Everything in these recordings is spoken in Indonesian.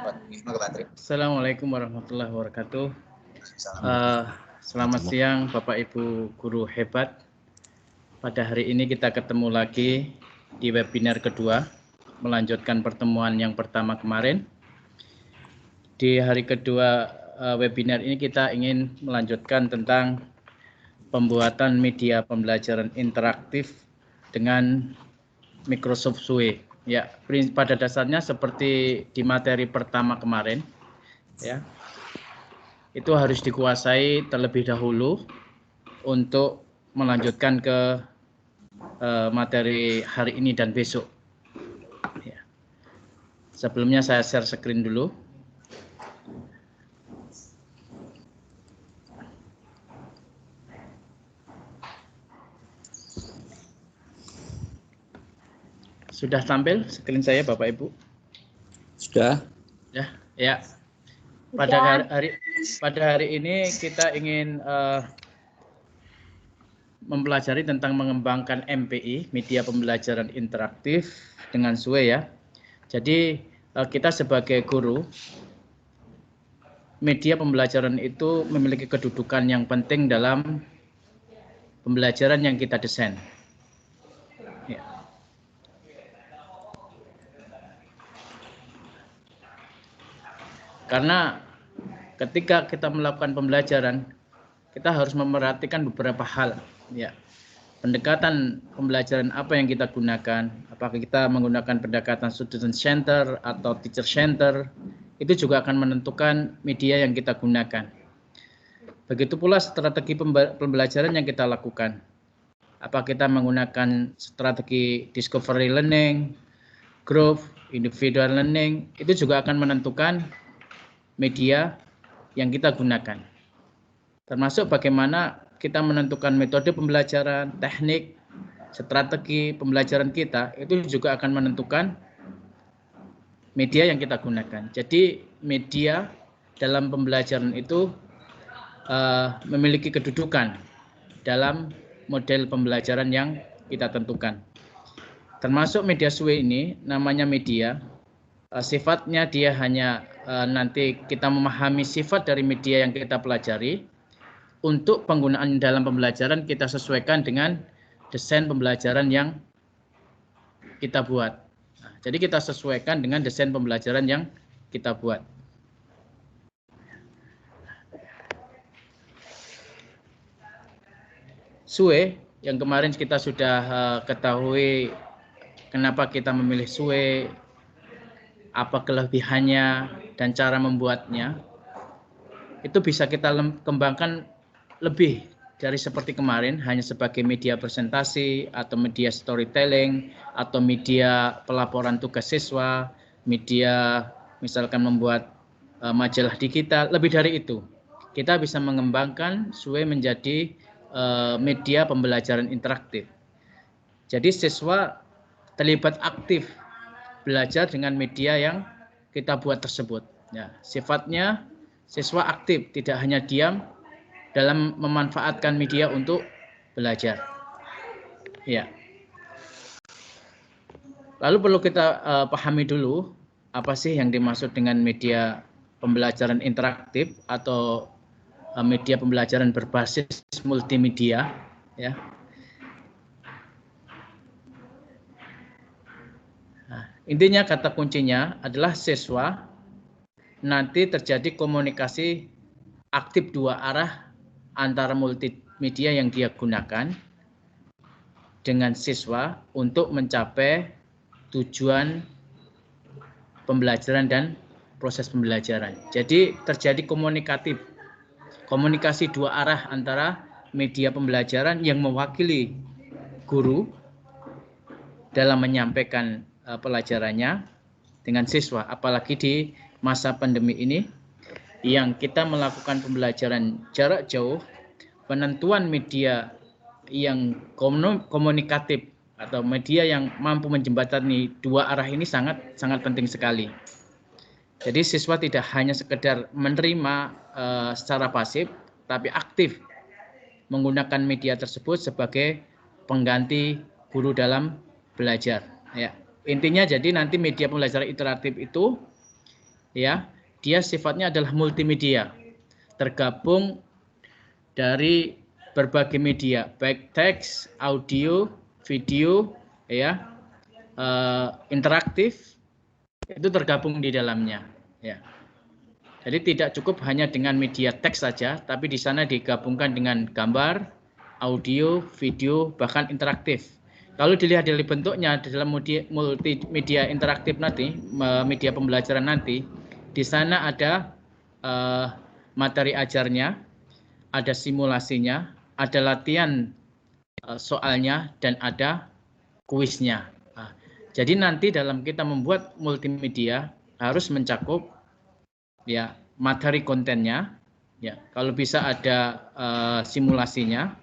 Assalamualaikum warahmatullahi wabarakatuh. Selamat siang Bapak Ibu guru hebat. Pada hari ini kita ketemu lagi di webinar kedua, melanjutkan pertemuan yang pertama kemarin. Di hari kedua webinar ini kita ingin melanjutkan tentang pembuatan media pembelajaran interaktif dengan Microsoft Sue. Ya, pada dasarnya seperti di materi pertama kemarin, ya, itu harus dikuasai terlebih dahulu untuk melanjutkan ke materi hari ini dan besok. Ya. Sebelumnya saya share screen dulu. Sudah tampil screen saya Bapak Ibu? Sudah. Ya. Pada hari ini kita ingin mempelajari tentang mengembangkan MPI, media pembelajaran interaktif dengan Sue ya. Jadi kita sebagai guru, media pembelajaran itu memiliki kedudukan yang penting dalam pembelajaran yang kita desain. Ya. Karena ketika kita melakukan pembelajaran, kita harus memperhatikan beberapa hal. Ya, pendekatan pembelajaran apa yang kita gunakan? Apakah kita menggunakan pendekatan student center atau teacher center? Itu juga akan menentukan media yang kita gunakan. Begitu pula strategi pembelajaran yang kita lakukan. Apa kita menggunakan strategi discovery learning, group, individual learning? Itu juga akan menentukan media yang kita gunakan. Termasuk bagaimana kita menentukan metode pembelajaran, teknik, strategi pembelajaran kita, itu juga akan menentukan media yang kita gunakan. Jadi media dalam pembelajaran itu memiliki kedudukan dalam model pembelajaran yang kita tentukan. Termasuk media Sue ini, namanya media, sifatnya dia hanya nanti kita memahami sifat dari media yang kita pelajari. Untuk penggunaan dalam pembelajaran kita sesuaikan dengan desain pembelajaran yang kita buat. Nah, jadi kita sesuaikan dengan desain pembelajaran yang kita buat. Sue yang kemarin kita sudah ketahui kenapa kita memilih Sue, apa kelebihannya dan cara membuatnya. Itu bisa kita kembangkan lebih dari seperti kemarin, hanya sebagai media presentasi atau media storytelling atau media pelaporan tugas siswa, media misalkan membuat majalah digital. Lebih dari itu, kita bisa mengembangkan Sue menjadi media pembelajaran interaktif. Jadi siswa terlibat aktif belajar dengan media yang kita buat tersebut. Ya, sifatnya siswa aktif, tidak hanya diam dalam memanfaatkan media untuk belajar. Ya. Lalu perlu kita pahami dulu apa sih yang dimaksud dengan media pembelajaran interaktif atau media pembelajaran berbasis multimedia, ya. Nah, intinya kata kuncinya adalah siswa nanti terjadi komunikasi aktif dua arah antara multimedia yang dia gunakan dengan siswa untuk mencapai tujuan pembelajaran dan proses pembelajaran. Jadi terjadi komunikasi dua arah antara media pembelajaran yang mewakili guru dalam menyampaikan pelajarannya dengan siswa, apalagi di masa pandemi ini yang kita melakukan pembelajaran jarak jauh. Penentuan media yang komunikatif atau media yang mampu menjembatani dua arah ini sangat penting sekali. Jadi siswa tidak hanya sekedar menerima secara pasif, tapi aktif menggunakan media tersebut sebagai pengganti guru dalam belajar. Ya, intinya jadi nanti media pembelajaran interaktif itu ya, dia sifatnya adalah multimedia, tergabung dari berbagai media, baik teks, audio, video, ya, interaktif, itu tergabung di dalamnya. Ya. Jadi tidak cukup hanya dengan media teks saja, tapi di sana digabungkan dengan gambar, audio, video, bahkan interaktif. Kalau dilihat dari bentuknya di dalam multimedia interaktif nanti, media pembelajaran nanti, di sana ada materi ajarnya, ada simulasinya, ada latihan soalnya, dan ada kuisnya. Nah, jadi nanti dalam kita membuat multimedia harus mencakup ya materi kontennya, ya kalau bisa ada simulasinya,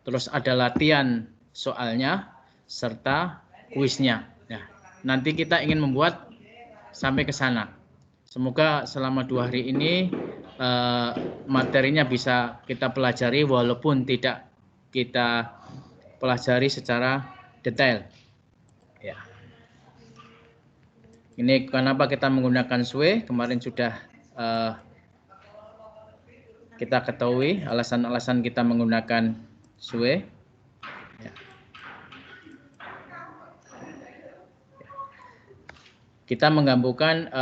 terus ada latihan soalnya serta kuisnya. Nah, nanti kita ingin membuat sampai ke sana. Semoga selama 2 hari ini materinya bisa kita pelajari walaupun tidak kita pelajari secara detail. Ya. Ini kenapa kita menggunakan SWE, kemarin sudah kita ketahui alasan-alasan kita menggunakan SWE. Ya. Kita menggabungkan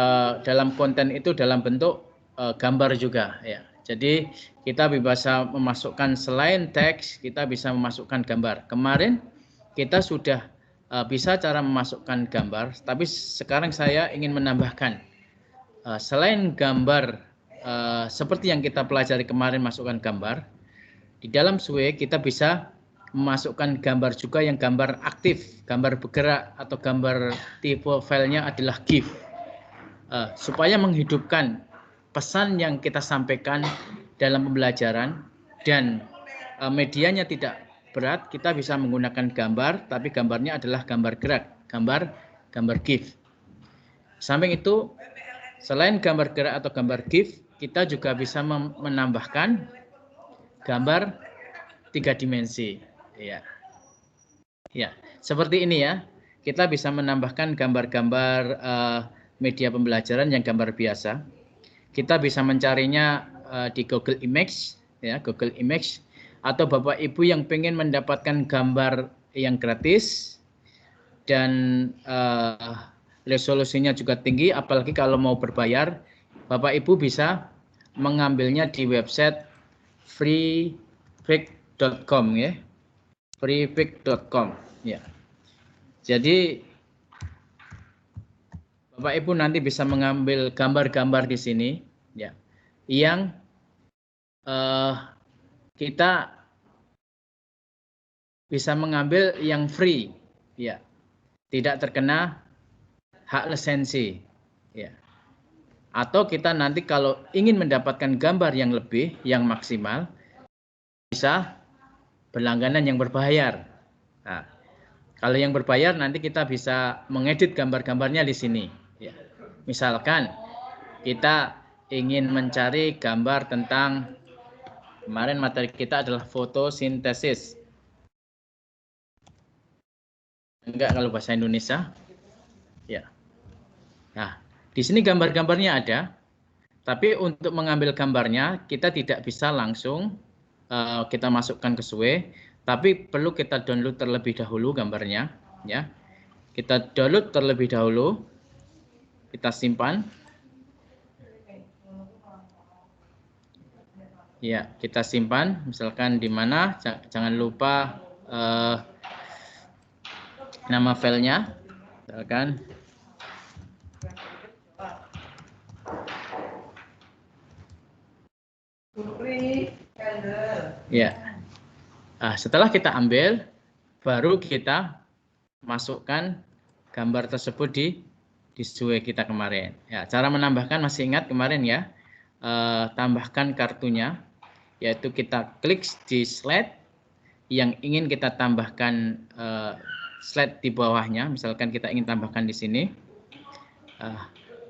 dalam konten itu dalam bentuk gambar juga. Ya. Jadi kita bisa memasukkan selain teks, kita bisa memasukkan gambar. Kemarin kita sudah bisa cara memasukkan gambar, tapi sekarang saya ingin menambahkan selain gambar seperti yang kita pelajari kemarin, masukkan gambar di dalam SWE, kita bisa memasukkan gambar juga yang gambar aktif, gambar bergerak, atau gambar tipe filenya adalah GIF, supaya menghidupkan pesan yang kita sampaikan dalam pembelajaran dan medianya tidak berat. Kita bisa menggunakan gambar, tapi gambarnya adalah gambar gerak, gambar GIF. Samping itu, selain gambar gerak atau gambar GIF, kita juga bisa menambahkan gambar 3 dimensi. Ya. Ya, seperti ini ya. Kita bisa menambahkan gambar-gambar media pembelajaran yang gambar biasa. Kita bisa mencarinya di Google Image, ya, Google Image. Atau Bapak Ibu yang pengen mendapatkan gambar yang gratis dan resolusinya juga tinggi, apalagi kalau mau berbayar, Bapak Ibu bisa mengambilnya di website freepik.com ya. freepik.com ya. Jadi Bapak Ibu nanti bisa mengambil gambar-gambar di sini ya, yang kita bisa mengambil yang free ya, tidak terkena hak lisensi ya. Atau kita nanti kalau ingin mendapatkan gambar yang lebih, yang maksimal, bisa berlangganan yang berbayar. Nah, kalau yang berbayar nanti kita bisa mengedit gambar-gambarnya di sini. Ya. Misalkan kita ingin mencari gambar tentang, kemarin materi kita adalah fotosintesis. Enggak kalau bahasa Indonesia. Ya. Nah, di sini gambar-gambarnya ada. Tapi untuk mengambil gambarnya kita tidak bisa langsung kita masukkan ke SWE, tapi perlu kita download terlebih dahulu gambarnya, ya. Kita download terlebih dahulu, kita simpan. Ya, kita simpan. Misalkan di mana, jangan lupa nama filenya, misalkan. Ya. Nah, setelah kita ambil, baru kita masukkan gambar tersebut di SWE kita kemarin. Ya, cara menambahkan masih ingat kemarin ya. Tambahkan kartunya, yaitu kita klik di slide yang ingin kita tambahkan slide di bawahnya. Misalkan kita ingin tambahkan di sini,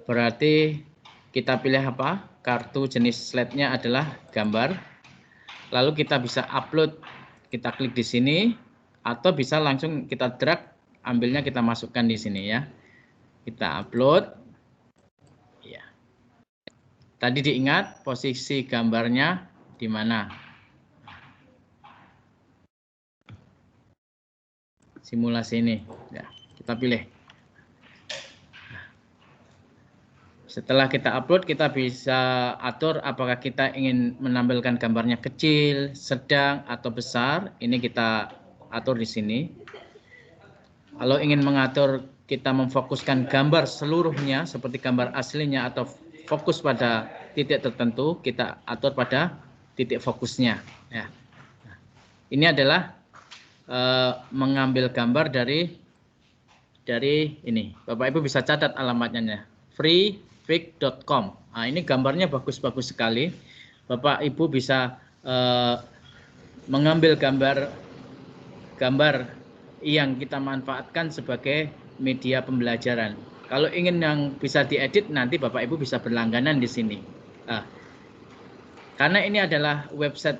berarti kita pilih apa? Kartu jenis slide-nya adalah gambar. Lalu kita bisa upload, kita klik di sini, atau bisa langsung kita drag, ambilnya kita masukkan di sini ya. Kita upload. Ya. Tadi diingat posisi gambarnya di mana. Simulasi ini, ya, kita pilih. Setelah kita upload, kita bisa atur apakah kita ingin menampilkan gambarnya kecil, sedang, atau besar. Ini kita atur di sini. Kalau ingin mengatur kita memfokuskan gambar seluruhnya seperti gambar aslinya atau fokus pada titik tertentu, kita atur pada titik fokusnya. Ya. Ini adalah mengambil gambar dari ini. Bapak Ibu bisa catat alamatnya, freefik.com. Nah, ini gambarnya bagus-bagus sekali. Bapak Ibu bisa mengambil gambar yang kita manfaatkan sebagai media pembelajaran. Kalau ingin yang bisa diedit, nanti Bapak Ibu bisa berlangganan di sini. Nah, karena ini adalah website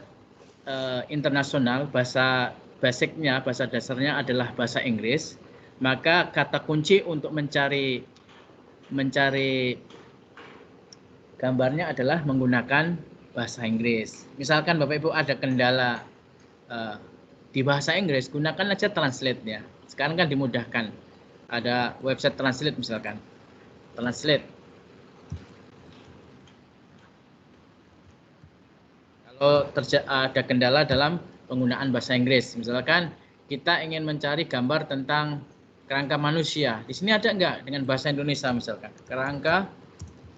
internasional, bahasa basicnya, bahasa dasarnya adalah bahasa Inggris, maka kata kunci untuk mencari gambarnya adalah menggunakan bahasa Inggris. Misalkan Bapak Ibu ada kendala di bahasa Inggris, gunakan aja translate-nya. Sekarang kan dimudahkan. Ada website translate misalkan. Translate. Kalau ada kendala dalam penggunaan bahasa Inggris, misalkan kita ingin mencari gambar tentang kerangka manusia. Di sini ada enggak dengan bahasa Indonesia misalkan? Kerangka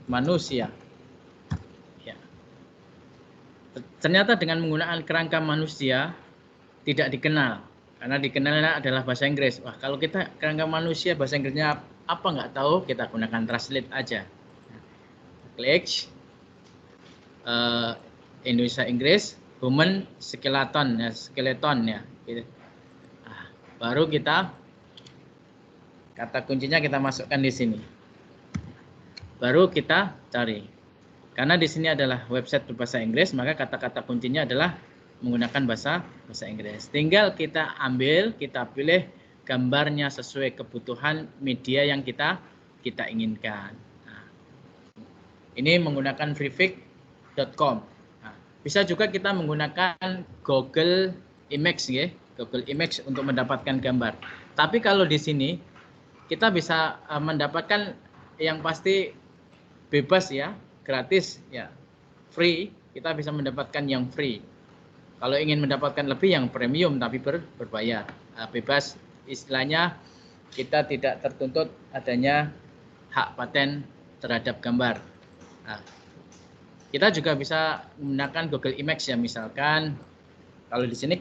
manusia. Ya. Ternyata dengan menggunakan kerangka manusia tidak dikenal. Karena dikenalnya adalah bahasa Inggris. Wah, kalau kita kerangka manusia bahasa Inggrisnya apa nggak tahu, kita gunakan translate aja. Klik Indonesia Inggris, human skeleton ya, gitu. Nah, baru kita kata kuncinya kita masukkan di sini. Baru kita cari. Karena di sini adalah website berbahasa Inggris, maka kata-kata kuncinya adalah menggunakan bahasa Inggris. Tinggal kita ambil, kita pilih gambarnya sesuai kebutuhan media yang kita inginkan. Nah, ini menggunakan freefik.com. Nah, bisa juga kita menggunakan Google Image, ya, Google Image untuk mendapatkan gambar. Tapi kalau di sini kita bisa mendapatkan yang pasti bebas ya, gratis ya, free. Kita bisa mendapatkan yang free. Kalau ingin mendapatkan lebih yang premium tapi berbayar. Nah, bebas, istilahnya kita tidak tertuntut adanya hak paten terhadap gambar. Nah, kita juga bisa menggunakan Google Image ya, misalkan kalau di sini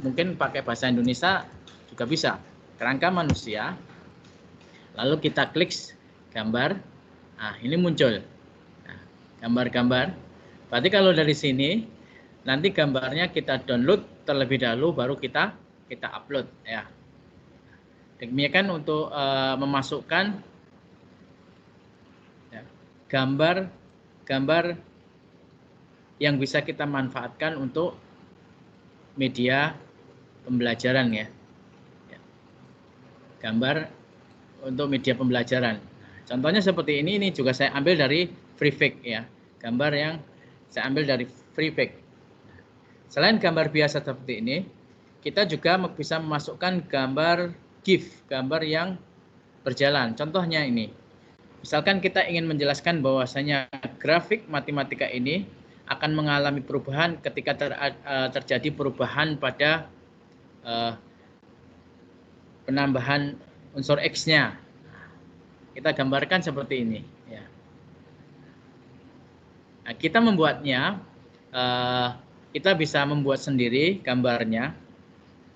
mungkin pakai bahasa Indonesia juga bisa. Kerangka manusia. Lalu kita klik gambar. Nah, ini muncul. Nah, gambar-gambar. Berarti kalau dari sini nanti gambarnya kita download terlebih dahulu, baru kita upload ya. Demikian untuk memasukkan ya, gambar yang bisa kita manfaatkan untuk media pembelajaran ya. Gambar untuk media pembelajaran. Contohnya seperti ini juga saya ambil dari Freefik ya. Gambar yang saya ambil dari Freefik. Selain gambar biasa seperti ini, kita juga bisa memasukkan gambar GIF, gambar yang berjalan. Contohnya ini, misalkan kita ingin menjelaskan bahwasanya grafik matematika ini akan mengalami perubahan ketika terjadi perubahan pada penambahan unsur X-nya. Kita gambarkan seperti ini. Ya. Nah, kita membuatnya, kita bisa membuat sendiri gambarnya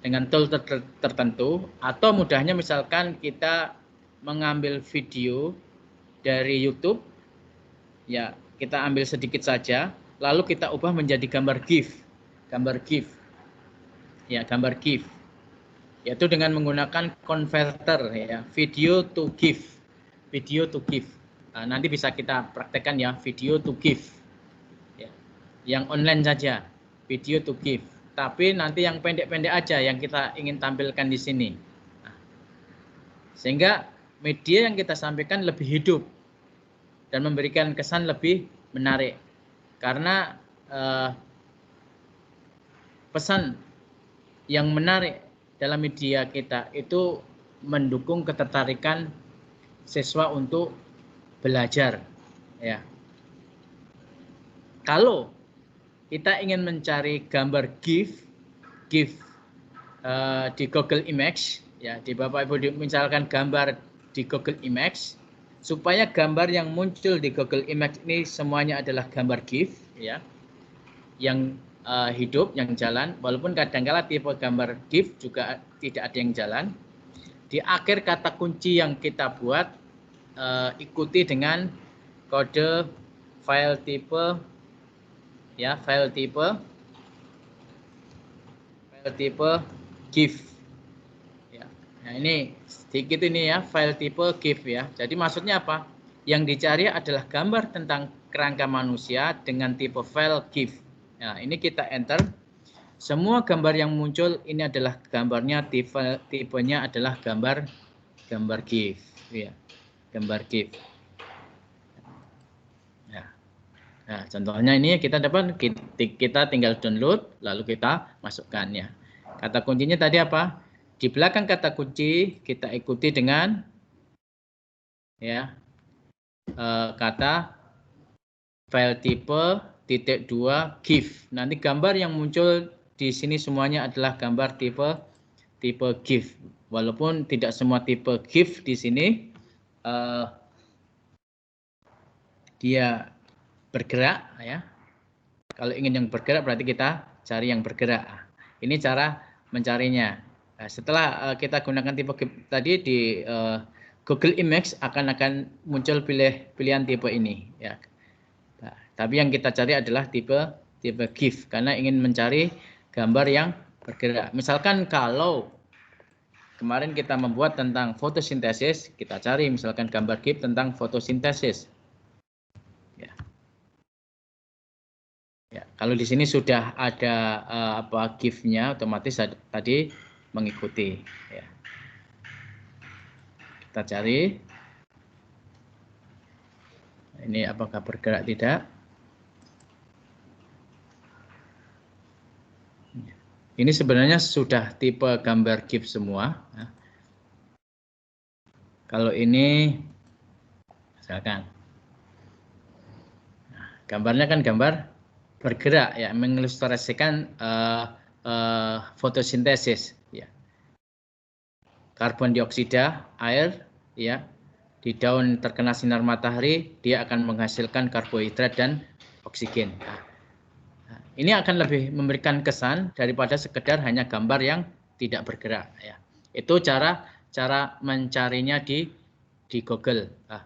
dengan tool tertentu, atau mudahnya misalkan kita mengambil video dari YouTube, ya kita ambil sedikit saja, lalu kita ubah menjadi gambar GIF, ya gambar GIF, yaitu dengan menggunakan converter ya, video to GIF. Nah, nanti bisa kita praktekkan ya, video to GIF, ya, yang online saja. Video to GIF, tapi nanti yang pendek-pendek aja yang kita ingin tampilkan di sini. Nah, sehingga media yang kita sampaikan lebih hidup dan memberikan kesan lebih menarik karena pesan yang menarik dalam media kita itu mendukung ketertarikan siswa untuk belajar, ya. Kalau kita ingin mencari gambar GIF di Google Image, ya, di Bapak Ibu misalkan gambar di Google Image, supaya gambar yang muncul di Google Image ini semuanya adalah gambar GIF, ya, yang hidup, yang jalan, walaupun kadang-kala tipe gambar GIF juga tidak ada yang jalan. Di akhir kata kunci yang kita buat, ikuti dengan kode file tipe, ya, file tipe GIF. Ya. Nah, ini sedikit ini ya, file tipe GIF ya. Jadi maksudnya apa? Yang dicari adalah gambar tentang kerangka manusia dengan tipe file GIF. Nah, ini kita enter. Semua gambar yang muncul ini adalah gambarnya tipenya adalah gambar GIF, ya. Gambar GIF. Ya. Nah, contohnya ini kita dapat, kita tinggal download lalu kita masukkan, ya. Kata kuncinya tadi apa? Di belakang kata kunci kita ikuti dengan, ya, kata file tipe .2 GIF. Nanti gambar yang muncul di sini semuanya adalah gambar tipe GIF. Walaupun tidak semua tipe GIF di sini dia bergerak, ya. Kalau ingin yang bergerak berarti kita cari yang bergerak. Ini cara mencarinya. Nah, setelah kita gunakan tipe GIF tadi di Google Image akan muncul pilihan tipe ini, ya. Nah, tapi yang kita cari adalah tipe GIF karena ingin mencari gambar yang bergerak. Misalkan kalau kemarin kita membuat tentang fotosintesis, kita cari misalkan gambar GIF tentang fotosintesis. Ya, kalau di sini sudah ada GIF-nya, otomatis tadi mengikuti. Ya. Kita cari. Ini apakah bergerak tidak? Ini sebenarnya sudah tipe gambar GIF semua. Nah, kalau ini, misalkan, nah, gambarnya kan gambar bergerak, ya, mengilustrasikan fotosintesis, ya. Karbon dioksida, air, ya, di daun terkena sinar matahari dia akan menghasilkan karbohidrat dan oksigen. Nah, ini akan lebih memberikan kesan daripada sekedar hanya gambar yang tidak bergerak, ya. Itu cara mencarinya di Google. Nah,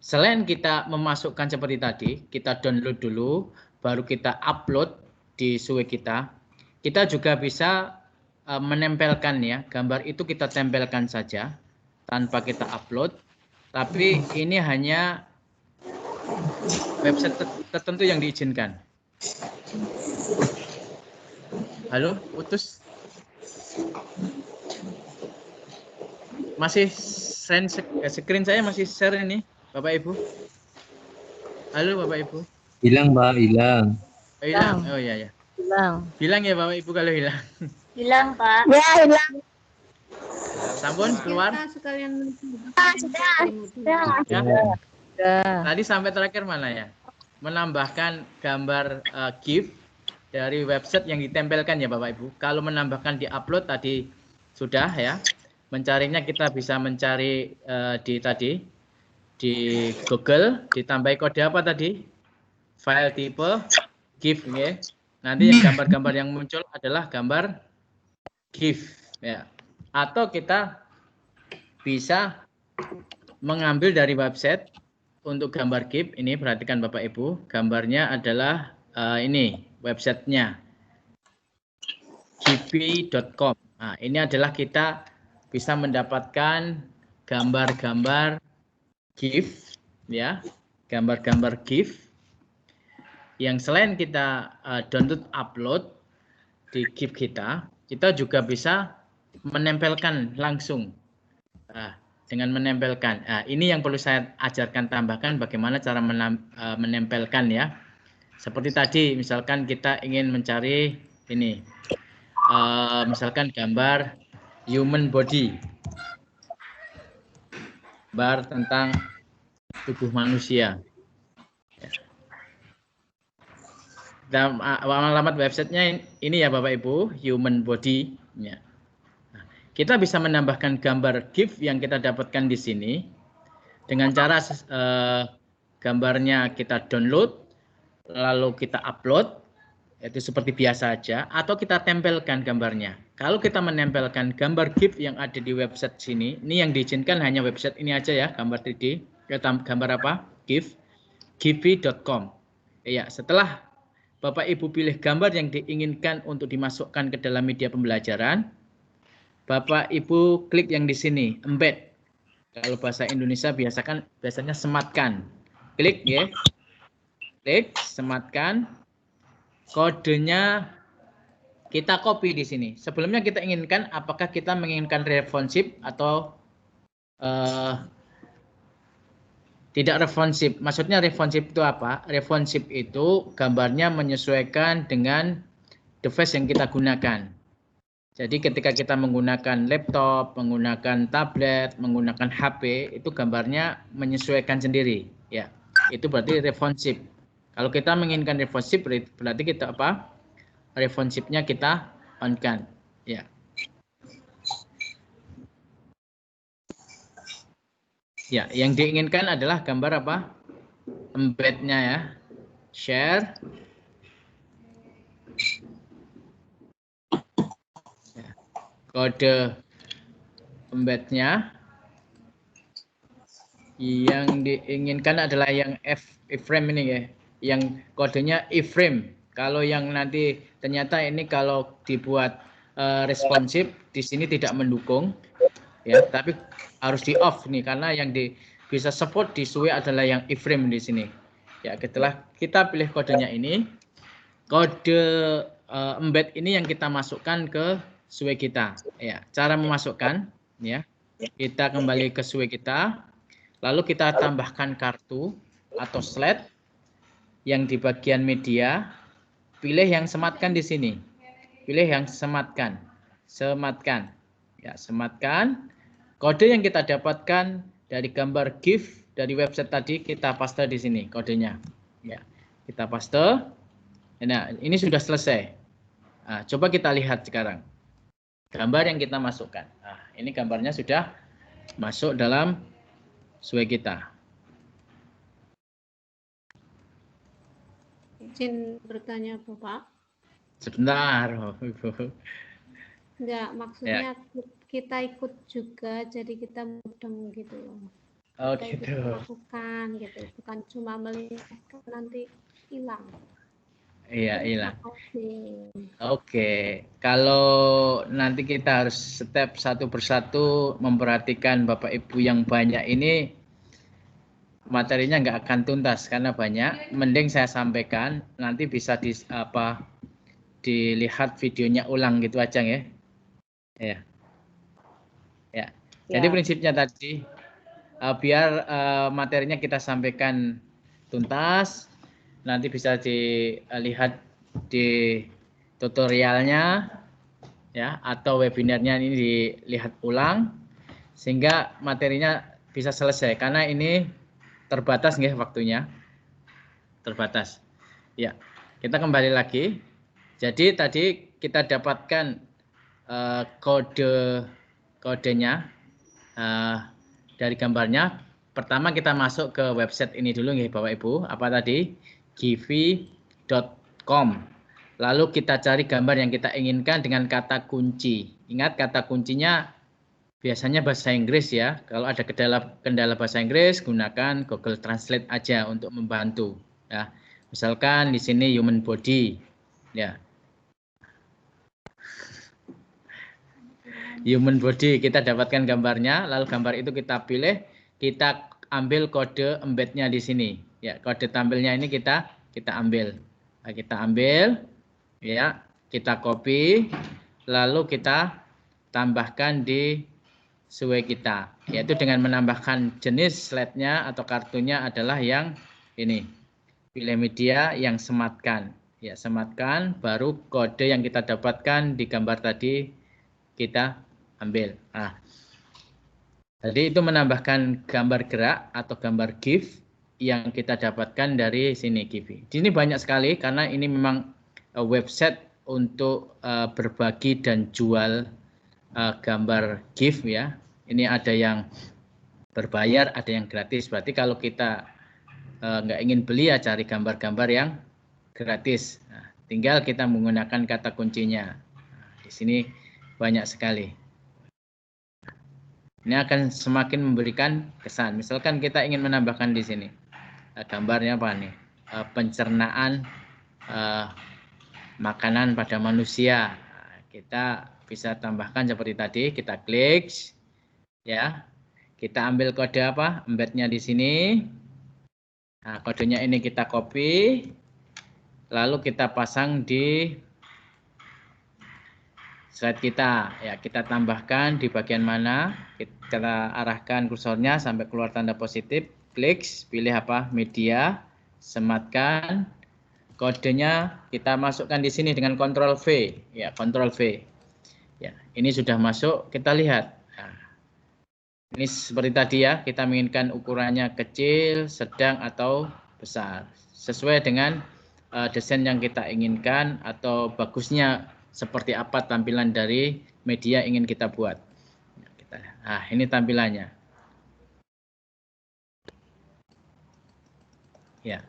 selain kita memasukkan seperti tadi, kita download dulu, baru kita upload di SUE kita juga bisa menempelkan, ya, gambar itu kita tempelkan saja tanpa kita upload. Tapi ini hanya website tertentu yang diizinkan. Halo, putus. Masih screen saya masih share ini, Bapak Ibu. Halo Bapak Ibu. Hilang, Mbak, hilang. Oh, hilang. Oh iya ya. Hilang. Hilang ya Bapak Ibu kalau hilang. Hilang, Pak. Ya, hilang. Sampun keluar? Sudah. Ya. Sudah. Tadi sampai terakhir mana ya? Menambahkan gambar GIF dari website yang ditempelkan, ya Bapak Ibu. Kalau menambahkan di upload tadi sudah, ya. Mencarinya kita bisa mencari di Google, ditambahi kode apa tadi? File tipe GIF, ya. Nanti yang gambar-gambar yang muncul adalah gambar GIF, ya. Atau kita bisa mengambil dari website untuk gambar GIF. Ini perhatikan Bapak Ibu, gambarnya adalah ini websitenya giphy.com. Nah, ini adalah kita bisa mendapatkan gambar-gambar GIF, ya, gambar-gambar GIF yang selain kita download upload di GIF kita juga bisa menempelkan langsung. Nah, dengan menempelkan. Nah, ini yang perlu saya ajarkan tambahkan bagaimana cara menempelkan ya. Seperti tadi, misalkan kita ingin mencari ini, misalkan gambar human body, gambar tentang tubuh manusia. Dan alamat websitenya ini ya Bapak Ibu, human body. Ya. Nah, kita bisa menambahkan gambar GIF yang kita dapatkan di sini dengan cara gambarnya kita download, lalu kita upload, itu seperti biasa aja, atau kita tempelkan gambarnya. Kalau kita menempelkan gambar GIF yang ada di website sini, ini yang diizinkan hanya website ini aja ya, gambar 3D, gambar apa? GIF, givi.com. Ya, setelah Bapak Ibu pilih gambar yang diinginkan untuk dimasukkan ke dalam media pembelajaran, Bapak Ibu klik yang di sini, embed. Kalau bahasa Indonesia biasanya sematkan. Klik ya. Klik, sematkan. Kodenya kita copy di sini. Sebelumnya kita inginkan apakah kita menginginkan responsif atau tidak responsif. Maksudnya responsif itu apa? Responsif itu gambarnya menyesuaikan dengan device yang kita gunakan. Jadi ketika kita menggunakan laptop, menggunakan tablet, menggunakan HP, itu gambarnya menyesuaikan sendiri. Ya, itu berarti responsif. Kalau kita menginginkan responsif, berarti kita apa? Responsifnya kita on-kan. Ya. Ya, yang diinginkan adalah gambar apa? Embed-nya ya. Share. Ya. Kode embed-nya. Yang diinginkan adalah yang iframe ini ya. Yang kodenya iframe. Kalau yang nanti ternyata ini kalau dibuat responsif di sini tidak mendukung. Ya, tapi harus di off nih karena yang bisa support di SUE adalah yang iframe di sini. Ya, setelah kita pilih kodenya ini, kode embed ini yang kita masukkan ke SUE kita. Ya, cara memasukkan ya. Kita kembali ke SUE kita, lalu kita tambahkan kartu atau slide yang di bagian media, pilih yang sematkan di sini. Pilih yang sematkan. Sematkan. Ya, sematkan. Kode yang kita dapatkan dari gambar GIF dari website tadi kita paste di sini kodenya. Ya, kita paste. Nah, ini sudah selesai. Nah, coba kita lihat sekarang gambar yang kita masukkan. Nah, ini gambarnya sudah masuk dalam SUE kita. Izin bertanya Bapak. Sebentar, Ibu. Enggak, maksudnya kita ikut juga, jadi kita mudeng gitu loh. Oh kita gitu. ikut melakukan gitu, bukan cuma melihat nanti hilang. Iya, hilang. Oke. Oke, kalau nanti kita harus step satu persatu memperhatikan Bapak Ibu yang banyak ini, materinya nggak akan tuntas karena banyak. Mending saya sampaikan, nanti bisa dilihat videonya ulang gitu aja ya. Ya. Ya. Jadi prinsipnya tadi biar materinya kita sampaikan tuntas, nanti bisa dilihat di tutorialnya ya atau webinarnya ini dilihat ulang sehingga materinya bisa selesai karena ini terbatas nggih waktunya. Terbatas. Ya. Kita kembali lagi. Jadi tadi kita dapatkan kodenya dari gambarnya. Pertama kita masuk ke website ini dulu nggih Bapak Ibu. Apa tadi? givi.com. Lalu kita cari gambar yang kita inginkan dengan kata kunci. Ingat kata kuncinya biasanya bahasa Inggris ya. Kalau ada kendala bahasa Inggris, gunakan Google Translate aja untuk membantu. Ya. Misalkan di sini human body. Ya. Human body, kita dapatkan gambarnya, lalu gambar itu kita pilih, kita ambil kode embednya di sini. Ya, kode tampilnya ini kita ambil. Nah, kita ambil, ya, kita copy, lalu kita tambahkan di sesuai kita, yaitu dengan menambahkan jenis slide-nya atau kartunya adalah yang ini. Pilih media yang sematkan. Ya, sematkan, baru kode yang kita dapatkan di gambar tadi kita ambil. Nah, jadi itu menambahkan gambar gerak atau gambar GIF yang kita dapatkan dari sini GIF. Di sini banyak sekali karena ini memang website untuk berbagi dan jual gambar GIF ya. Ini ada yang berbayar, ada yang gratis. Berarti kalau kita nggak ingin beli ya cari gambar-gambar yang gratis. Nah, tinggal kita menggunakan kata kuncinya. Nah, di sini banyak sekali. Ini akan semakin memberikan kesan. Misalkan kita ingin menambahkan di sini gambarnya apa nih? Pencernaan makanan pada manusia. Nah, kita bisa tambahkan seperti tadi. Kita klik, ya. Kita ambil kode apa? Embednya di sini. Nah, kodenya ini kita copy, lalu kita pasang di slide kita. Ya, kita tambahkan di bagian mana? Kita arahkan kursornya sampai keluar tanda positif. Klik, pilih apa? Media, sematkan. Kodenya kita masukkan di sini dengan Ctrl V. Ya, Ctrl V. Ya, ini sudah masuk. Kita lihat. Ini seperti tadi ya, kita menginginkan ukurannya kecil, sedang, atau besar. Sesuai dengan desain yang kita inginkan atau bagusnya seperti apa tampilan dari media ingin kita buat. Nah, ini tampilannya. Ya.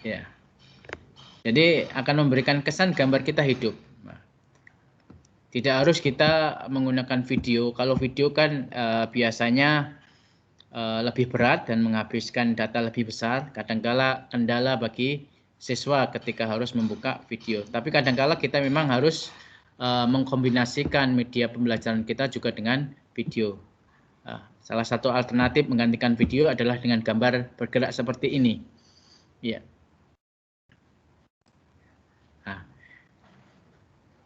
Ya. Jadi akan memberikan kesan gambar kita hidup. Tidak harus kita menggunakan video. Kalau video kan biasanya lebih berat dan menghabiskan data lebih besar. Kadangkala kendala bagi siswa ketika harus membuka video. Tapi kadangkala kita memang harus mengkombinasikan media pembelajaran kita juga dengan video. Salah satu alternatif menggantikan video adalah dengan gambar bergerak seperti ini. Ya.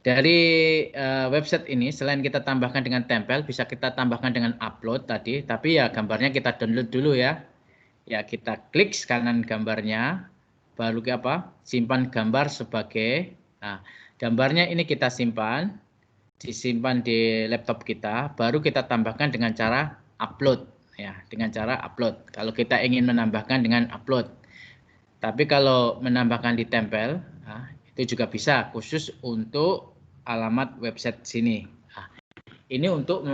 Dari website ini, selain kita tambahkan dengan tempel, bisa kita tambahkan dengan upload tadi. Tapi ya gambarnya kita download dulu ya. Ya, kita klik kanan gambarnya, baru apa? Simpan gambar sebagai. Nah, gambarnya ini kita simpan, disimpan di laptop kita, baru kita tambahkan dengan cara upload. Ya, dengan cara upload. Kalau kita ingin menambahkan dengan upload. Tapi kalau menambahkan di tempel, nah, itu juga bisa khusus untuk alamat website sini. Nah, ini untuk